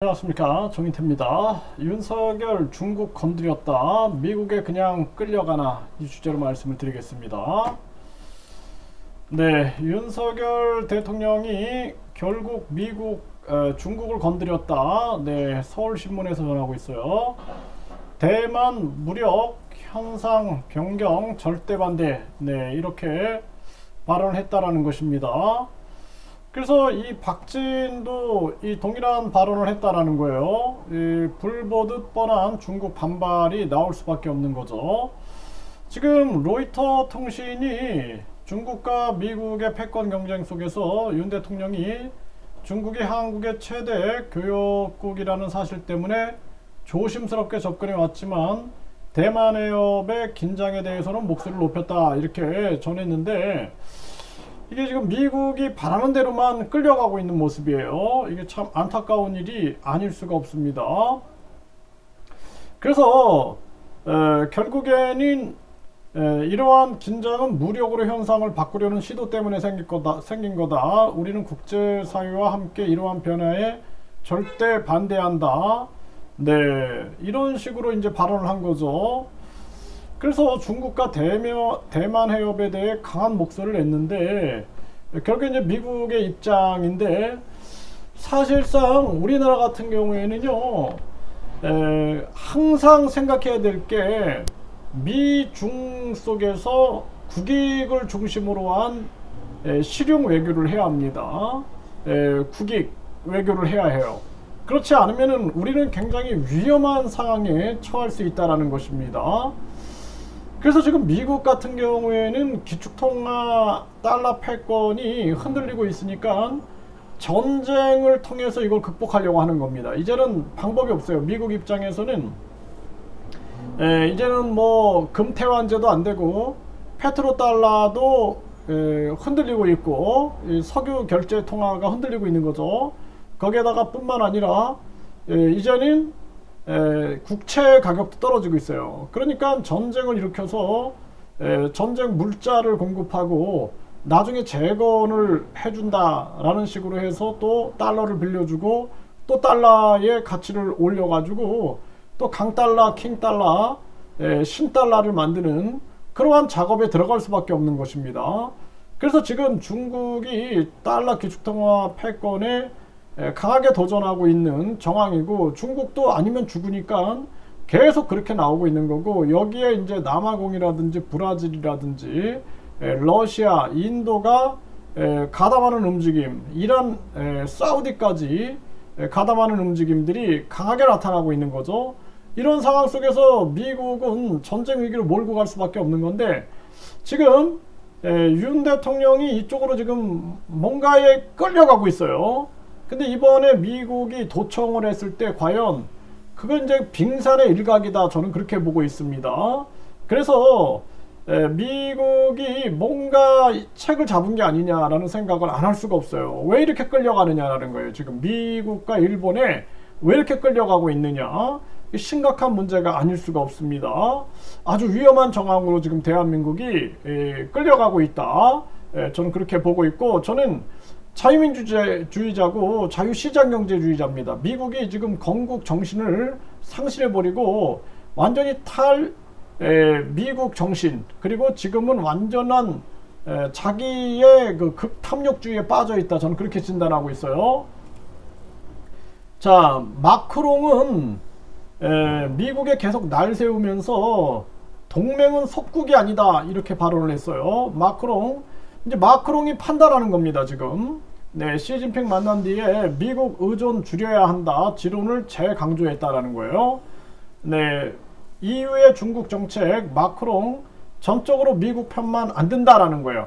안녕하십니까, 정인태입니다. 윤석열 중국 건드렸다, 미국에 그냥 끌려가나, 이 주제로 말씀을 드리겠습니다. 네, 윤석열 대통령이 결국 중국을 건드렸다. 네, 서울신문에서 전하고 있어요. 대만 무력 현상 변경 절대 반대. 네, 이렇게 발언을 했다라는 것입니다. 그래서 이 박진도 이 동일한 발언을 했다라는 거예요. 이 불보듯 뻔한 중국 반발이 나올 수밖에 없는 거죠. 지금 로이터 통신이 중국과 미국의 패권 경쟁 속에서 윤 대통령이 중국이 한국의 최대 교역국이라는 사실 때문에 조심스럽게 접근해 왔지만 대만 해협의 긴장에 대해서는 목소리를 높였다, 이렇게 전했는데, 이게 지금 미국이 바라는 대로만 끌려가고 있는 모습이에요. 이게 참 안타까운 일이 아닐 수가 없습니다. 그래서 결국에는 이러한 긴장은 무력으로 현상을 바꾸려는 시도 때문에 생긴 거다. 우리는 국제사회와 함께 이러한 변화에 절대 반대한다. 네, 이런 식으로 이제 발언을 한 거죠. 그래서 중국과 대만 해협에 대해 강한 목소리를 냈는데, 결국 이제 미국의 입장인데, 사실상 우리나라 같은 경우에는요, 항상 생각해야 될 게 미중 속에서 국익을 중심으로 한 실용 외교를 해야 합니다. 국익 외교를 해야 해요. 그렇지 않으면은 우리는 굉장히 위험한 상황에 처할 수 있다는 것입니다. 그래서 지금 미국 같은 경우에는 기축통화 달러 패권이 흔들리고 있으니까 전쟁을 통해서 이걸 극복하려고 하는 겁니다. 이제는 방법이 없어요. 미국 입장에서는 이제는 뭐 금태환제도 안 되고 페트로달러도 흔들리고 있고 석유 결제 통화가 흔들리고 있는 거죠. 거기에다가 뿐만 아니라 이제는 국채 가격도 떨어지고 있어요. 그러니까 전쟁을 일으켜서 전쟁 물자를 공급하고 나중에 재건을 해준다라는 식으로 해서 또 달러를 빌려주고 또 달러의 가치를 올려가지고 또 강달러, 킹달러, 신달러를 만드는 그러한 작업에 들어갈 수밖에 없는 것입니다. 그래서 지금 중국이 달러 기축통화 패권에 강하게 도전하고 있는 정황이고, 중국도 아니면 죽으니까 계속 그렇게 나오고 있는 거고, 여기에 이제 남아공이라든지 브라질이라든지 러시아, 인도가 가담하는 움직임, 이란, 사우디까지 가담하는 움직임들이 강하게 나타나고 있는 거죠. 이런 상황 속에서 미국은 전쟁 위기를 몰고 갈 수밖에 없는 건데, 지금 윤 대통령이 이쪽으로 지금 뭔가에 끌려가고 있어요. 근데 이번에 미국이 도청을 했을 때 과연 그건 이제 빙산의 일각이다, 저는 그렇게 보고 있습니다. 그래서 미국이 뭔가 책을 잡은 게 아니냐라는 생각을 안 할 수가 없어요. 왜 이렇게 끌려가느냐라는 거예요. 지금 미국과 일본에 왜 이렇게 끌려가고 있느냐, 심각한 문제가 아닐 수가 없습니다. 아주 위험한 정황으로 지금 대한민국이 끌려가고 있다, 저는 그렇게 보고 있고, 저는 자유민주주의자고 자유시장경제주의자입니다. 미국이 지금 건국 정신을 상실해버리고 완전히 미국 정신, 그리고 지금은 완전한 자기의 그 극탐욕주의에 빠져있다, 저는 그렇게 진단하고 있어요. 자, 마크롱은 미국에 계속 날 세우면서 동맹은 속국이 아니다, 이렇게 발언을 했어요. 마크롱이 판단하는 겁니다, 지금. 네, 시진핑 만난 뒤에 미국 의존 줄여야 한다 지론을 재강조했다라는 거예요. 네, 이후의 중국 정책, 마크롱 전적으로 미국 편만 안 든다라는 거예요.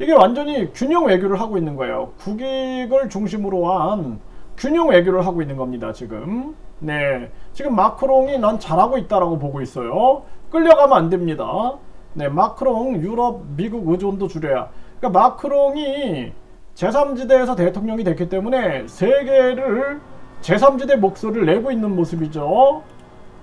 이게 완전히 균형 외교를 하고 있는 거예요. 국익을 중심으로 한 균형 외교를 하고 있는 겁니다, 지금. 네, 지금 마크롱이 난 잘하고 있다라고 보고 있어요. 끌려가면 안 됩니다. 네, 마크롱 유럽, 미국 의존도 줄여야. 그러니까 마크롱이 제3지대에서 대통령이 됐기 때문에 세계를 제3지대 목소리를 내고 있는 모습이죠.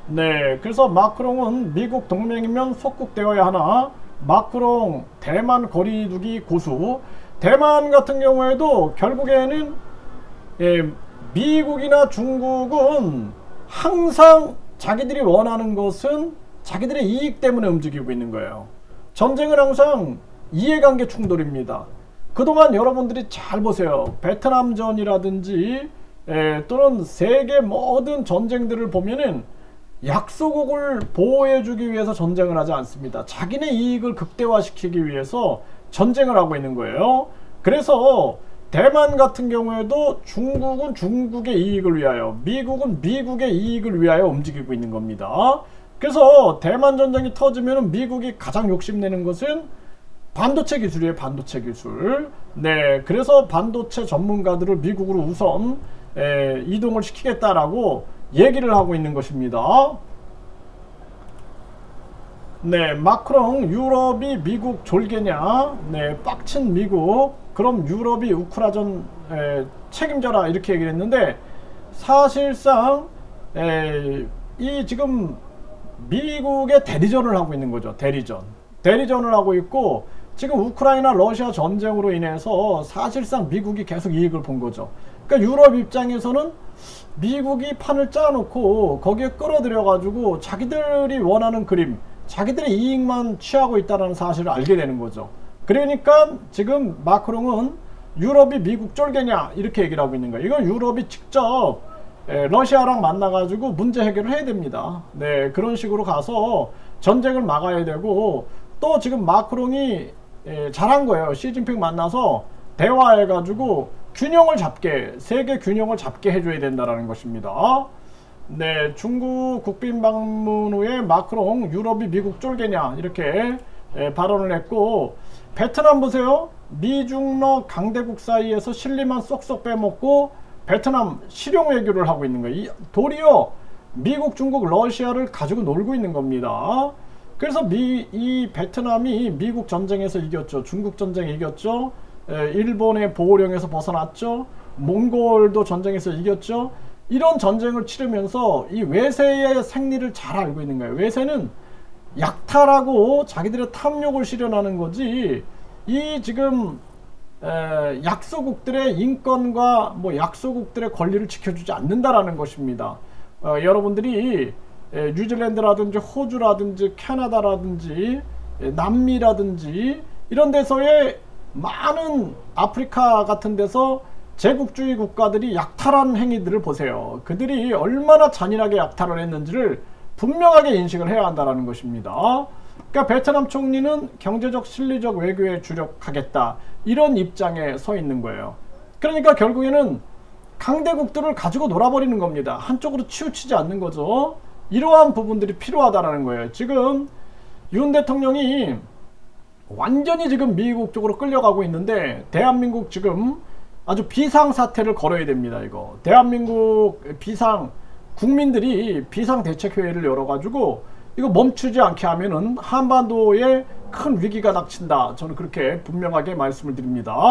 네, 그래서 마크롱은 미국 동맹이면 속국되어야 하나, 마크롱 대만 거리두기 고수. 대만 같은 경우에도 결국에는 미국이나 중국은 항상 자기들이 원하는 것은 자기들의 이익 때문에 움직이고 있는 거예요. 전쟁은 항상 이해관계 충돌입니다. 그동안 여러분들이 잘 보세요. 베트남전이라든지 또는 세계 모든 전쟁들을 보면은 약소국을 보호해주기 위해서 전쟁을 하지 않습니다. 자기네 이익을 극대화시키기 위해서 전쟁을 하고 있는 거예요. 그래서 대만 같은 경우에도 중국은 중국의 이익을 위하여, 미국은 미국의 이익을 위하여 움직이고 있는 겁니다. 그래서 대만 전쟁이 터지면 미국이 가장 욕심내는 것은 반도체 기술이에요. 반도체 기술. 네, 그래서 반도체 전문가들을 미국으로 우선 이동을 시키겠다라고 얘기를 하고 있는 것입니다. 네, 마크롱 유럽이 미국 졸개냐? 네, 빡친 미국. 그럼 유럽이 우크라전 책임져라 이렇게 얘기를 했는데, 사실상 이 지금 미국의 대리전을 하고 있는 거죠. 대리전을 하고 있고, 지금 우크라이나 러시아 전쟁으로 인해서 사실상 미국이 계속 이익을 본 거죠. 그러니까 유럽 입장에서는 미국이 판을 짜놓고 거기에 끌어들여 가지고 자기들이 원하는 그림, 자기들의 이익만 취하고 있다는 사실을 알게 되는 거죠. 그러니까 지금 마크롱은 유럽이 미국 쫄개냐 이렇게 얘기를 하고 있는 거예요. 이건 유럽이 직접 러시아랑 만나가지고 문제 해결을 해야 됩니다. 네, 그런 식으로 가서 전쟁을 막아야 되고, 또 지금 마크롱이 잘한 거예요. 시진핑 만나서 대화해가지고 균형을 잡게, 세계 균형을 잡게 해줘야 된다는 것입니다. 네, 중국 국빈 방문 후에 마크롱 유럽이 미국 쫄개냐 이렇게 발언을 했고, 베트남 보세요. 미중러 강대국 사이에서 실리만 쏙쏙 빼먹고 베트남 실용 외교를 하고 있는 거예요. 도리어 미국, 중국, 러시아를 가지고 놀고 있는 겁니다. 그래서 이 베트남이 미국 전쟁에서 이겼죠. 중국 전쟁에 이겼죠. 일본의 보호령에서 벗어났죠. 몽골도 전쟁에서 이겼죠. 이런 전쟁을 치르면서 이 외세의 생리를 잘 알고 있는 거예요. 외세는 약탈하고 자기들의 탐욕을 실현하는 거지, 이 지금 약소국들의 인권과 뭐 약소국들의 권리를 지켜주지 않는다라는 것입니다. 여러분들이 뉴질랜드라든지 호주라든지 캐나다라든지 남미라든지 이런 데서의 많은 아프리카 같은 데서 제국주의 국가들이 약탈한 행위들을 보세요. 그들이 얼마나 잔인하게 약탈을 했는지를 분명하게 인식을 해야 한다는 것입니다. 그러니까 베트남 총리는 경제적, 실리적 외교에 주력하겠다, 이런 입장에 서 있는 거예요. 그러니까 결국에는 강대국들을 가지고 놀아버리는 겁니다. 한쪽으로 치우치지 않는 거죠. 이러한 부분들이 필요하다는 거예요. 지금 윤 대통령이 완전히 지금 미국 쪽으로 끌려가고 있는데, 대한민국 지금 아주 비상사태를 걸어야 됩니다. 이거 대한민국 국민들이 비상대책회의를 열어가지고 이거 멈추지 않게 하면은 한반도에 큰 위기가 닥친다. 저는 그렇게 분명하게 말씀을 드립니다.